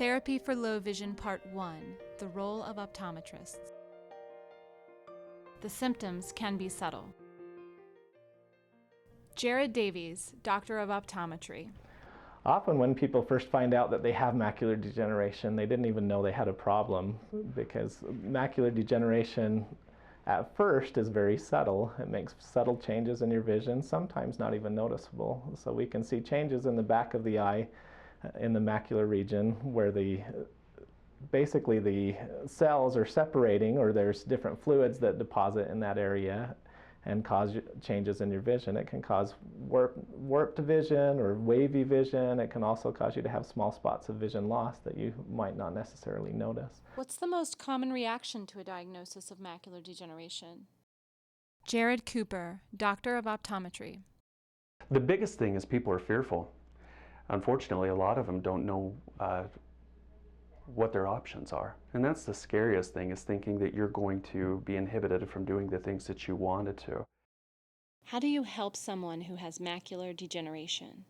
Therapy for Low Vision Part 1, The Role of Optometrists. The symptoms can be subtle. Jared Davies, Doctor of Optometry. Often when people first find out that they have macular degeneration, they didn't even know they had a problem, because macular degeneration at first is very subtle. It makes subtle changes in your vision, sometimes not even noticeable. So we can see changes in the back of the eye, in the macular region, where basically the cells are separating, or there's different fluids that deposit in that area and cause changes in your vision. It can cause warped vision or wavy vision. It can also cause you to have small spots of vision loss that you might not necessarily notice. What's the most common reaction to a diagnosis of macular degeneration? Jared Cooper, Doctor of Optometry. The biggest thing is people are fearful. Unfortunately, a lot of them don't know what their options are. And that's the scariest thing, is thinking that you're going to be inhibited from doing the things that you wanted to. How do you help someone who has macular degeneration?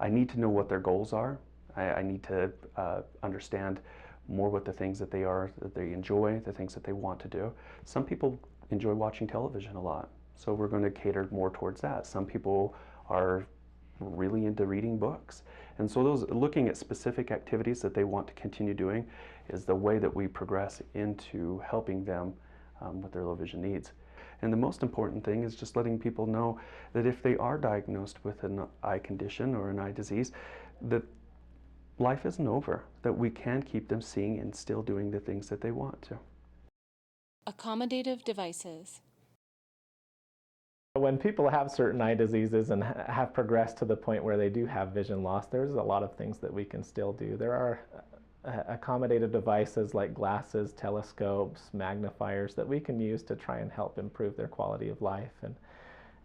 I need to know what their goals are. I need to understand more what the things that they are, that they enjoy, the things that they want to do. Some people enjoy watching television a lot, so we're going to cater more towards that. Some people are really into reading books. And so looking at specific activities that they want to continue doing is the way that we progress into helping them with their low vision needs. And the most important thing is just letting people know that if they are diagnosed with an eye condition or an eye disease, that life isn't over, that we can keep them seeing and still doing the things that they want to. Accommodative devices. When people have certain eye diseases and have progressed to the point where they do have vision loss, there's a lot of things that we can still do. There are accommodative devices like glasses, telescopes, magnifiers that we can use to try and help improve their quality of life.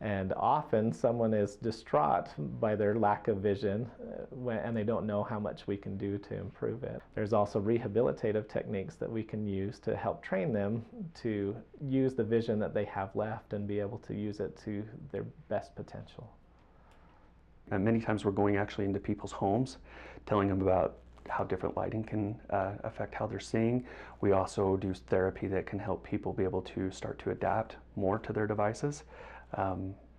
And often someone is distraught by their lack of vision and they don't know how much we can do to improve it. There's also rehabilitative techniques that we can use to help train them to use the vision that they have left and be able to use it to their best potential. And many times we're going actually into people's homes, telling them about how different lighting can affect how they're seeing. We also do therapy that can help people be able to start to adapt more to their devices.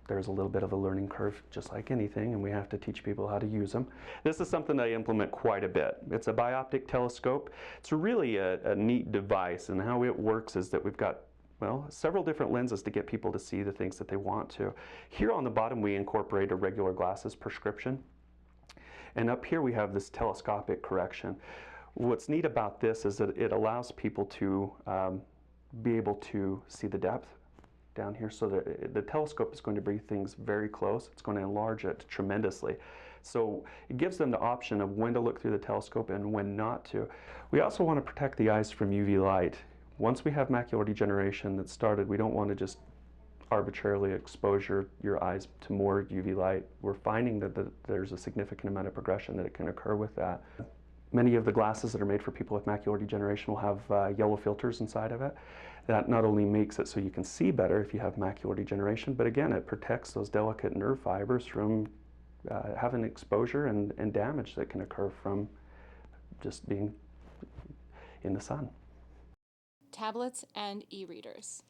There's a little bit of a learning curve, just like anything, and we have to teach people how to use them. This is something I implement quite a bit. It's a bioptic telescope. It's really a neat device, and how it works is that we've got, well, several different lenses to get people to see the things that they want to. Here on the bottom we incorporate a regular glasses prescription, and up here we have this telescopic correction. What's neat about this is that it allows people to be able to see the depth down here, so that the telescope is going to bring things very close. It's going to enlarge it tremendously. So it gives them the option of when to look through the telescope and when not to. We also want to protect the eyes from UV light. Once we have macular degeneration that's started, we don't want to just arbitrarily expose your eyes to more UV light. We're finding that there's a significant amount of progression that it can occur with that. Many of the glasses that are made for people with macular degeneration will have yellow filters inside of it. That not only makes it so you can see better if you have macular degeneration, but again, it protects those delicate nerve fibers from having exposure and damage that can occur from just being in the sun. Tablets and e-readers.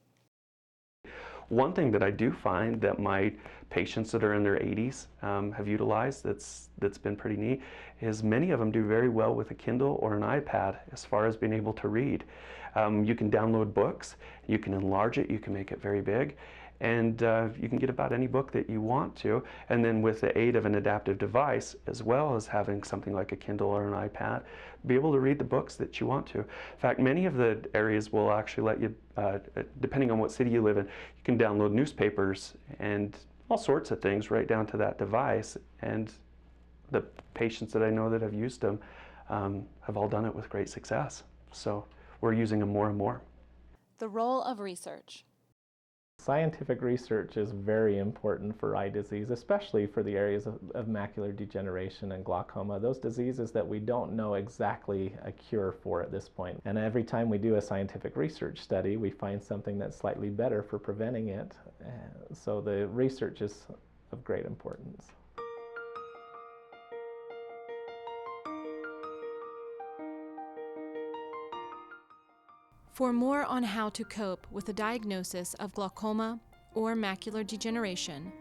One thing that I do find that my patients that are in their 80s have utilized that's been pretty neat is many of them do very well with a Kindle or an iPad as far as being able to read. You can download books, you can enlarge it, you can make it very big, and you can get about any book that you want to, and then with the aid of an adaptive device, as well as having something like a Kindle or an iPad, be able to read the books that you want to. In fact, many of the areas will actually let you, depending on what city you live in, you can download newspapers and all sorts of things right down to that device, and the patients that I know that have used them have all done it with great success. So we're using them more and more. The role of research. Scientific research is very important for eye disease, especially for the areas of macular degeneration and glaucoma, those diseases that we don't know exactly a cure for at this point. And every time we do a scientific research study, we find something that's slightly better for preventing it. So the research is of great importance. For more on how to cope with a diagnosis of glaucoma or macular degeneration,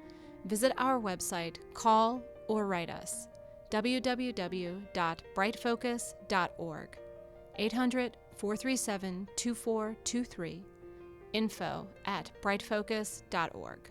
visit our website, call or write us, www.brightfocus.org, 800-437-2423, info@brightfocus.org.